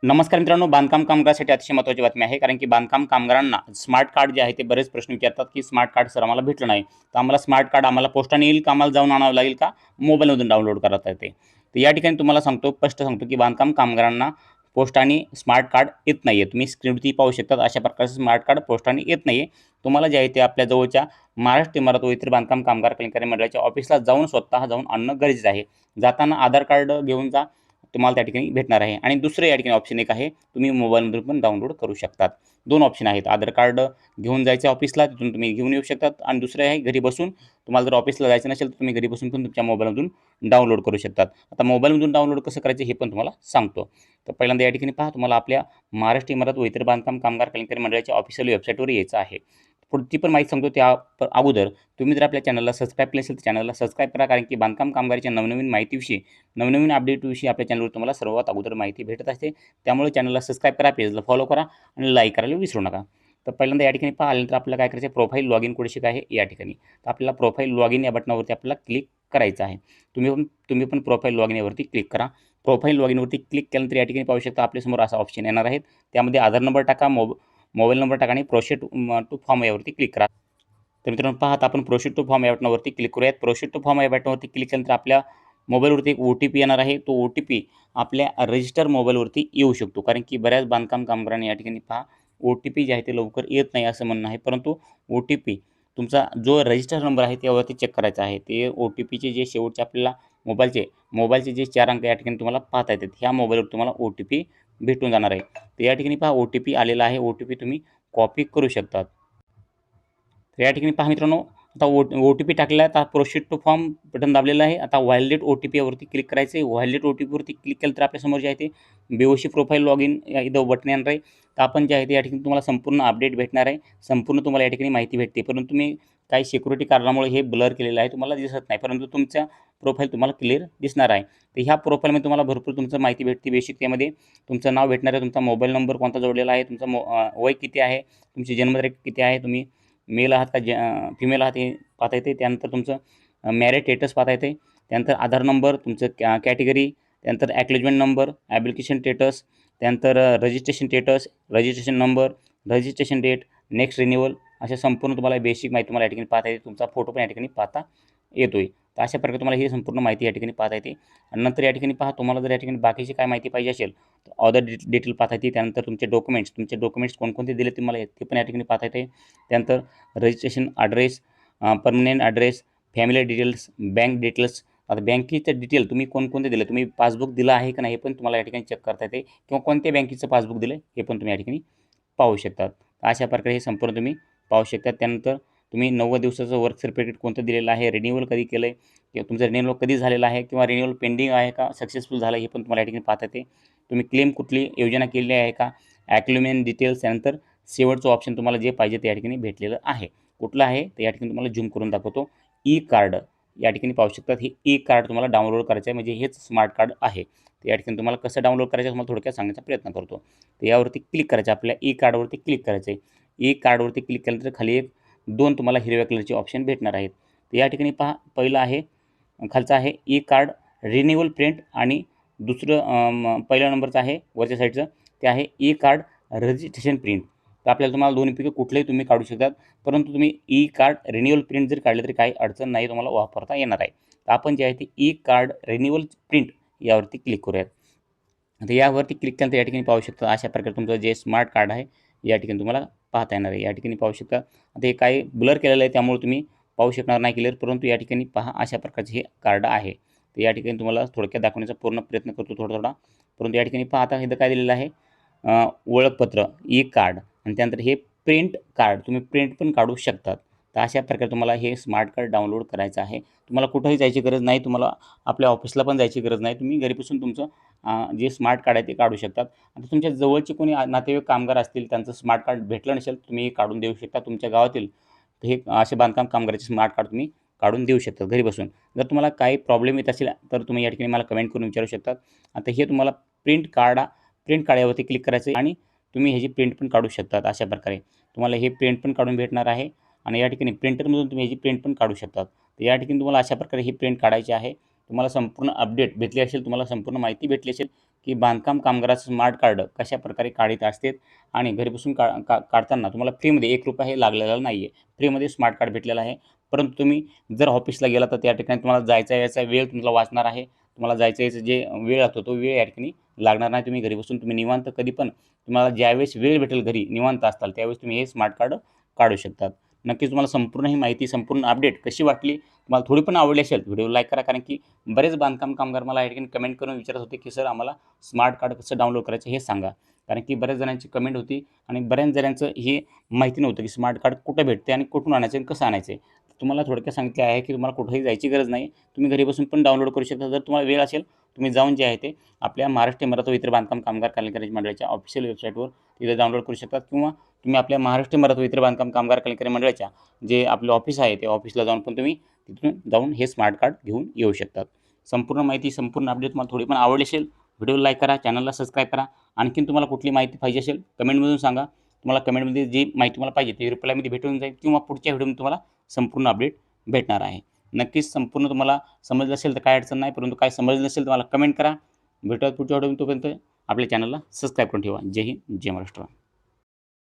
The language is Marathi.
नमस्कार मित्रांनो, बांधकाम कामगारासाठी अतिशय महत्त्वाची बातमी आहे. कारण की बांधकाम कामगारांना स्मार्ट कार्ड जे आहे ते बरेच प्रश्न विचारतात, की स्मार्ट कार्ड सर आम्हाला भेटलं नाही. तर आम्हाला स्मार्ट कार्ड आम्हाला पोस्टाने येईल का आम्हाला जाऊन आणावं लागेल का मोबाईलमधून डाउनलोड करता येते? तर या ठिकाणी तुम्हाला सांगतो, स्पष्ट सांगतो, की बांधकाम कामगारांना पोस्टाने स्मार्ट कार्ड येत नाही आहे. तुम्ही स्क्रीनवरती पाहू शकता अशा प्रकारचं स्मार्ट कार्ड पोस्टाने येत नाही आहे. तुम्हाला जे आहे ते आपल्या जवळच्या महाराष्ट्र इमारत व इतर बांधकाम कामगार कल्याणकारी मंडळाच्या ऑफिसला जाऊन स्वतः जाऊन आणणं गरजेचं आहे. जाताना आधार कार्ड घेऊन जा, तुम्हाला त्या ठिकाणी भेटणार आहे. आणि दुसरं या ठिकाणी ऑप्शन एक आहे, तुम्ही मोबाईलमधून पण डाउनलोड करू शकतात. 2 ऑप्शन आहेत. आधार कार्ड घेऊन जायचं ऑफिसला, तिथून तुम्ही घेऊन येऊ शकतात आणि दुसरं आहे घरी बसून. तुम्हाला जर ऑफिसला जायचं नसेल, तर तुम्ही घरी बसून पण तुमच्या मोबाईलमधून डाउनलोड करू शकतात. आता मोबाईलमधून डाउनलोड कसं करायचं हे पण तुम्हाला सांगतो. तर पहिल्यांदा या ठिकाणी पहा, तुम्हाला आपल्या महाराष्ट्र इमारत व इतर बांधकाम कामगार कल्याणकारी मंडळाच्या ऑफिशियल वेबसाईटवर यायचं आहे. पुढची पण माहिती सांगतो त्या अगोदर तुम्ही जर आपल्या चॅनलला सबस्क्राईब केलं असेल, तर चॅनलला सबस्क्राईब करा. कारण की बांधकाम कामगाराच्या नवनवीन माहितीविषयी, नवनवीन अपडेटविषयी आपल्या चॅनलवर तुम्हाला सर्वात अगोदर माहिती भेटत असते. त्यामुळे चॅनलला सबस्क्राईब करा, पेजला फॉलो करा आणि लाईक करायला विसरू नका. तर पहिल्यांदा या ठिकाणी पहा, आल्यानंतर आपल्याला काय करायचं आहे, प्रोफाईल लॉगिन कुठे आहे या ठिकाणी. तर आपल्याला प्रोफाईल लॉगिन या बटनावरती आपल्याला क्लिक करायचं आहे. तुम्ही पण प्रोफाईल लॉगिन यावरती क्लिक करा. प्रोफाईल लॉगिनवरती क्लिक केल्यानंतर या ठिकाणी पाहू शकता आपल्यासमोर असा ऑप्शन येणार आहे. त्यामध्ये आधार नंबर टाका, मोबाईल नंबर टाका आणि प्रोसीड टू फॉर्म यावरती क्लिक करा. तर मित्रांनो पहा, आता आपण प्रोसीड टू फॉर्म या बटनावरती क्लिक करूयात. प्रोसीड टू फॉर्म या बटनावरती क्लिक केल्यानंतर आपल्या मोबाईलवरती एक ओ-टी-पी येणार आहे. तो ओ-टी-पी आपल्या रजिस्टर मोबाईलवरती येऊ शकतो. कारण की बऱ्याच बांधकाम कामगारांनी या ठिकाणी पहा, ओ-टी-पी जे आहे ते लवकर येत नाही असं म्हणणं आहे. परंतु ओ-टी-पी तुमचा जो रजिस्टर नंबर आहे त्यावरती चेक करायचा आहे. ते ओ-टी-पीचे जे शेवटचे आपल्याला मोबाईलचे जे 4 अंक या ठिकाणी तुम्हाला पाहता येतात. ह्या मोबाईलवर तुम्हाला ओ-टी-पी भेटून जाणार आहे. तर या ठिकाणी पहा, ओ-टी-पी आलेला आहे. ओ-टी-पी तुम्ही कॉपी करू शकता. तर या ठिकाणी पहा मित्रांनो, आता ओ-टी-पी टाकलेला आहे. आता प्रोसीड टू फॉर्म बटन दाबलेलं आहे. आता व्हॅलिडेट ओ-टी-पी यावरती क्लिक करायचं आहे. व्हॅलिडेट ओ-टी-पीवरती क्लिक केलं तर आपल्यासमोर जे आहे ते बेओशी प्रोफाईल लॉगिन इथं बटन येणार आहे. तर आपण जे आहे ते या ठिकाणी तुम्हाला संपूर्ण अपडेट भेटणार आहे. संपूर्ण तुम्हाला या ठिकाणी माहिती भेटते. परंतु तुम्ही काही सिक्युरिटी कारणामुळे हे ब्लर केलेलं आहे. तुम्हाला दिसत नाही. परंतु तुमच्या प्रोफाईल तुम्हाला क्लिअर दिसणार आहे. तर ह्या प्रोफाईलमध्ये तुम्हाला भरपूर तुमचं माहिती भेटते. बेसिक त्यामध्ये तुमचं नाव भेटणार आहे, तुमचा मोबाईल नंबर कोणता जोडलेला आहे, तुमचं वय किती आहे, तुमची जन्मतारीख किती आहे, तुम्ही मेल आहात का फिमेल आहात हे पाहता येते. त्यानंतर तुमचं मॅरेज स्टेटस पाहता येते. त्यानंतर आधार नंबर, तुमचं कॅटेगरी, त्यानंतर ॲक्नॉलेजमेंट नंबर, ॲप्लिकेशन स्टेटस, त्यानंतर registration status, registration number, registration date, next renewal, अशा संपूर्ण तुम्हाला बेसिक माहिती तुम्हाला या ठिकाणी पाहता येते. तुमचा फोटो पण या ठिकाणी पाहता येतोय. तर अशा प्रकारे तुम्हाला ही संपूर्ण माहिती या ठिकाणी पाहता येते. आणि नंतर या ठिकाणी पहा, तुम्हाला जर या ठिकाणी बाकीची काय माहिती पाहिजे असेल, तर अदर डिटेल पाहता येते. त्यानंतर तुमचे डॉक्युमेंट्स कोणकोणते दिले तुम्हाला ते पण या ठिकाणी पाहता येते. त्यानंतर registration address, permanent address, family details, bank details. आता बँकेचे डिटेल तुम्ही कोणकोणते दिले, तुम्ही पासबुक दिलं आहे का नाही हे पण तुम्हाला या ठिकाणी चेक करता येते. किंवा कोणत्या बँकेचं पासबुक दिलं हे पण तुम्ही या ठिकाणी पाहू शकतात. अशा प्रकारे हे संपूर्ण तुम्ही पाहू शकता. त्यानंतर तुम्ही 90 दिवसाचं वर्क सर्टिफिकेट कोणतं दिलेलं आहे, रिन्युअल कधी केलं आहे, किंवा तुमचं रिन्युअल कधी झालेलं आहे, किंवा रिन्युअल पेंडिंग आहे का सक्सेसफुल झालं हे पण तुम्हाला या ठिकाणी पाहता येते. तुम्ही क्लेम कुठली योजना केलेली आहे का, ॲक्लुमेंट डिटेल्स, त्यानंतर शेवटचं ऑप्शन तुम्हाला जे पाहिजे ते या ठिकाणी भेटलेलं आहे. कुठलं आहे ते या ठिकाणी तुम्हाला झूम करून दाखवतो. ई कार्ड या ठिकाणी पाहू शकतात. हे ई कार्ड तुम्हाला डाउनलोड करायचं आहे, म्हणजे हेच स्मार्ट कार्ड आहे. तर या ठिकाणी तुम्हाला कसं डाउनलोड करायचं तुम्हाला थोडक्यात सांगण्याचा प्रयत्न करतो. तर यावरती क्लिक करायचं, आपल्या ई कार्डवरती क्लिक करायचं आहे. ई कार्डवरती क्लिक केल्यानंतर खाली एक 2 तुम्हाला हिरव्या कलरचे ऑप्शन भेटणार आहेत. तर या ठिकाणी पहा, पहिलं आहे, खालचं आहे ई कार्ड रिन्युअल प्रिंट, आणि दुसरं पहिल्या नंबरचं आहे वरच्या साईडचं, ते आहे ई कार्ड रजिस्ट्रेशन प्रिंट. तर आपल्याला तुम्हाला दोन्हीपैकी कुठलंही तुम्ही काढू शकतात. परंतु तुम्ही ई कार्ड रिन्युअल प्रिंट जर काढलं तरी काही अडचण नाही, तुम्हाला वापरता येणार आहे. तर आपण जे आहे ते ई कार्ड रिन्युअल प्रिंट यावरती क्लिक करूयात. आता यावरती क्लिक केल्यानंतर या ठिकाणी पाहू शकता अशा प्रकारे तुमचं जे स्मार्ट कार्ड आहे या ठिकाणी तुम्हाला पाहता येणार आहे. या ठिकाणी पाहू शकता. आता हे काही ब्लर केलेलं आहे त्यामुळे तुम्ही पाहू शकणार नाही क्लिअर, परंतु या ठिकाणी पहा अशा प्रकारचे हे कार्ड आहे. तर या ठिकाणी तुम्हाला थोडक्यात दाखवण्याचा पूर्ण प्रयत्न करतो थोडा. परंतु या ठिकाणी पहा, आता इथं काय दिलेलं आहे, ओळखपत्र, ई कार्ड, आणि त्यानंतर हे प्रिंट कार्ड, तुम्ही प्रिंट पण काढू शकतात. तर अशा प्रकारे तुम्हाला हे स्मार्ट कार्ड डाउनलोड करायचं आहे. तुम्हाला कुठंही जायची गरज नाही, तुम्हाला आपल्या ऑफिसला पण जायची गरज नाही. तुम्ही घरीपासून तुमचं जे स्मार्ट कार्ड आहे ते काढू शकतात. आता तुमच्या जवळचे कोणी नातेवाईक कामगार असतील, त्यांचं स्मार्ट कार्ड भेटलं नसेल, तुम्ही हे काढून देऊ शकता. तुमच्या गावातील हे असे बांधकाम कामगाराचे स्मार्ट कार्ड तुम्ही काढून देऊ शकता घरी बसून. जर तुम्हाला काही प्रॉब्लेम येत असेल तर तुम्ही या ठिकाणी मला कमेंट करून विचारू शकतात. आता हे तुम्हाला प्रिंट कार्ड क्लिक करायचं आहे, आणि तुम्ही ह्याची प्रिंट पण काढू शकतात. अशा प्रकारे तुम्हाला हे प्रिंट पण काढून भेटणार आहे, आणि या ठिकाणी प्रिंटरमधून तुम्ही ह्याची प्रिंट पण काढू शकतात. तर या ठिकाणी तुम्हाला अशा प्रकारे ही प्रिंट काढायची आहे. तुम्हाला संपूर्ण अपडेट भेटली असेल, तुम्हाला संपूर्ण माहिती भेटली असेल, की बांधकाम कामगाराचं स्मार्ट कार्ड कशा प्रकारे काढीत असते आणि घरी बसून काढताना तुम्हाला फ्रीमध्ये ₹1 हे लागलेला नाही आहे. फ्रीमध्ये स्मार्ट कार्ड भेटलेलं आहे. परंतु तुम्ही जर ऑफिसला गेला तर त्या ठिकाणी तुम्हाला जायचा यायचा वेळ तुम्हाला वाचणार आहे. तुम्हाला जायचं यायचं जे वेळ लागतो तो वेळ या ठिकाणी लागणार नाही. तुम्ही घरी बसून तुम्ही निवांत कधी पण तुम्हाला ज्यावेळेस वेळ भेटेल घरी निवांत असताल त्यावेळेस तुम्ही हे स्मार्ट कार्ड काढू शकतात. नक्कीच तुम्हाला संपूर्ण ही माहिती, संपूर्ण अपडेट कशी वाटली? तुम्हाला थोडी पण आवडली असेल व्हिडिओ लाईक करा, कारण की बरेच बांधकाम कामगार मला या ठिकाणी कमेंट करून विचारत होते की सर आम्हाला स्मार्ट कार्ड कसं डाउनलोड करायचं हे सांगा. कारण की बऱ्याच जणांची कमेंट होती आणि बऱ्याच जणांचं हे माहिती नव्हतं की स्मार्ट कार्ड कुठं भेटते आणि कुठून आणायचं आणि कसं आणायचं आहे. तुम्हाला थोडक्यात सांगितले आहे की तुम्हाला कुठेही जायची गरज नाही. तुम्ही घरी बसून पण डाउनलोड करू शकता. जर तुम्हाला वेळ असेल तुम्ही जाऊन जे आहे ते आपल्या महाराष्ट्र इमारत व इतर बांधकाम कामगार कल्याणकारी मंडळाच्या ऑफिशियल वेबसाईटवर तिथे डाउनलोड करू शकतात, किंवा तुम्ही आपल्या महाराष्ट्र इमारत व इतर बांधकाम कामगार कल्याणकारी मंडळाच्या जे आपलं ऑफिस आहे त्या ऑफिसला जाऊन पण तुम्ही तिथून जाऊन हे स्मार्ट कार्ड घेऊन येऊ शकतात. संपूर्ण माहिती, संपूर्ण अपडेट तुम्हाला थोडी पण आवडली असेल व्हिडिओला लाईक करा, चॅनलला सबस्क्राईब करा. आणखीन तुम्हाला कुठली माहिती पाहिजे असेल कमेंटमधून सांगा. तुम्हाला कमेंटमध्ये जी माहिती तुम्हाला पाहिजे ती रिप्लायमध्ये भेटून जाईल, किंवा पुढच्या व्हिडिओमध्ये तुम्हाला संपूर्ण अपडेट भेटणार आहे. नक्कीच संपूर्ण तुम्हाला समजलं असेल तर काय अडचण नाही, परंतु काय समजलं नसेल तर मला कमेंट करा. भेटूयात पुढच्या व्हिडिओमध्ये. तोपर्यंत आपल्या चॅनलला सबस्क्राईब करून ठेवा. जय हिंद, जय महाराष्ट्र.